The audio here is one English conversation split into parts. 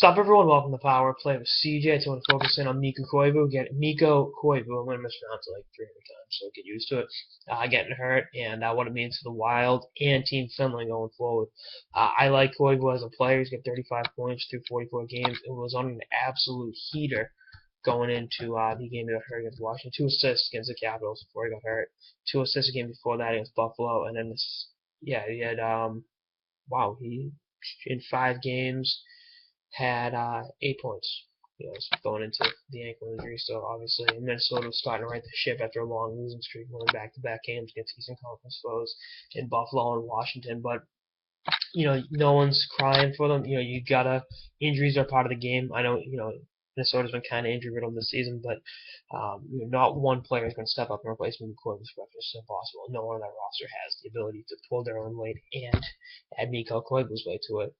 Stop everyone, welcome to Power Play with CJ. So I want to focus in on Mikko Koivu. Mikko Koivu, I'm going to mispronounce it like 300 times, so get used to it. Getting hurt and what it means to the Wild and Team Finland going forward. I like Koivu as a player. He's got 35 points through 44 games and was on an absolute heater going into the game he got hurt against Washington. 2 assists against the Capitals before he got hurt. 2 assists a game before that against Buffalo, and then he had he in 5 games had 8 points. Going into the ankle injury, so obviously Minnesota was starting to right the ship after a long losing streak, going back-to-back games against Eastern Conference foes in Buffalo and Washington. But no one's crying for them. Injuries are part of the game. I know Minnesota's been kind of injury riddled this season, but not one player is going to step up and replace Mikko Koivu's record. It's impossible. No one on that roster has the ability to pull their own weight and add Mikko Koivu's weight to it.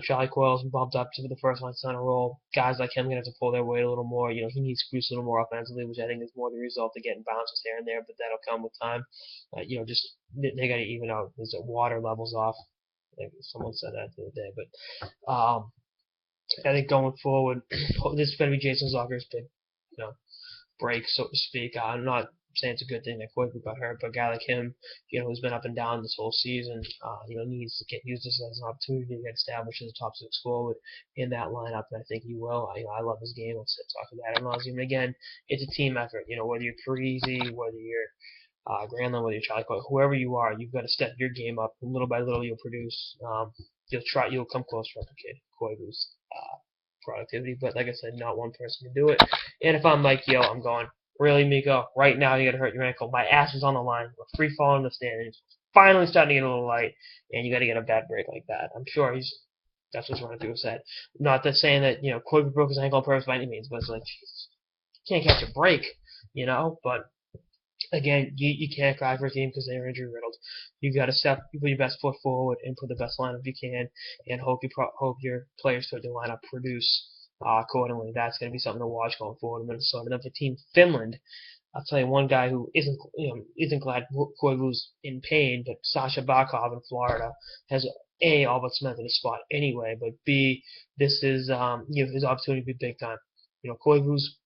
Charlie Coyle's bumped up to the first line center role. Guys like him are going to have to pull their weight a little more. He needs to produce a little more offensively, which I think is more the result of getting bounces here and there, but that'll come with time. They got to even out his water levels off. I think someone said that the other day, but I think going forward, this is going to be Jason Zucker's big, break, so to speak. I'm not saying it's a good thing that Koivu got hurt, but a guy like him, who's been up and down this whole season, needs to use this as an opportunity to get established as a top 6 forward in that lineup, and I think he will. I love his game. Let's talk about that. And again, it's a team effort. Whether you're Parisi, whether you're Granlund, whether you're Charlie Coyle, whoever you are, you've got to step your game up. And little by little, you'll produce. You'll come close to replicating Koivu's productivity, but like I said, not one person can do it. And if I'm like, I'm going, really, Mikko? Right now you got to hurt your ankle. My ass is on the line. We're free falling in the standings. Finally starting to get a little light, and you got to get a bad break like that. I'm sure that's what he's trying to do. Said. Not that saying that Koivu broke his ankle on purpose by any means, but it's like, Jesus, you can't catch a break, But again, you can't cry for a team because they're injury riddled. You got to put your best foot forward and put the best lineup you can, and hope your players throughout the lineup produce accordingly. That's going to be something to watch going forward in Minnesota. And then for Team Finland, I'll tell you one guy who isn't glad Koivu's in pain, but Sasha Barkov in Florida has all but cemented his spot anyway, but B, this is his opportunity to be big time. Koivu's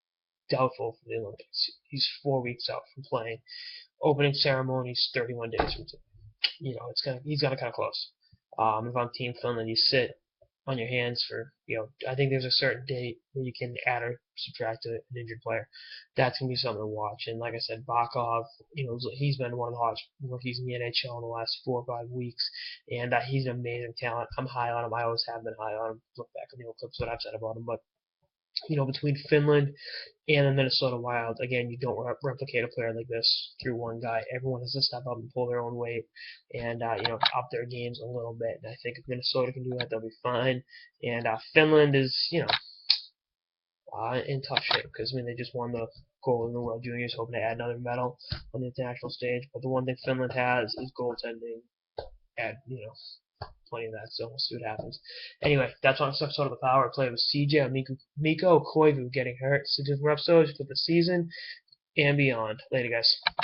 doubtful for the Olympics. He's 4 weeks out from playing. Opening ceremony's 31 days from today. He's got to kind of close. If I'm Team Finland, you sit on your hands for, I think there's a certain date where you can add or subtract an injured player. That's going to be something to watch. And like I said, Barkov, he's been one of the hottest rookies in the NHL in the last 4 or 5 weeks, and he's an amazing talent. I'm high on him. I always have been high on him. Look back at the old clips, what I've said about him, but between Finland and the Minnesota Wild, again, you don't replicate a player like this through one guy. Everyone has to step up and pull their own weight and, up their games a little bit. And I think if Minnesota can do that, they'll be fine. And Finland is, in tough shape because, they just won the gold in the World Juniors, hoping to add another medal on the international stage. But the one thing Finland has is goaltending at, plenty of that, so we'll see what happens. Anyway, that's on this episode of the Power Play with CJ. Mikko Koivu getting hurt. So different episodes for the season and beyond. Later, guys.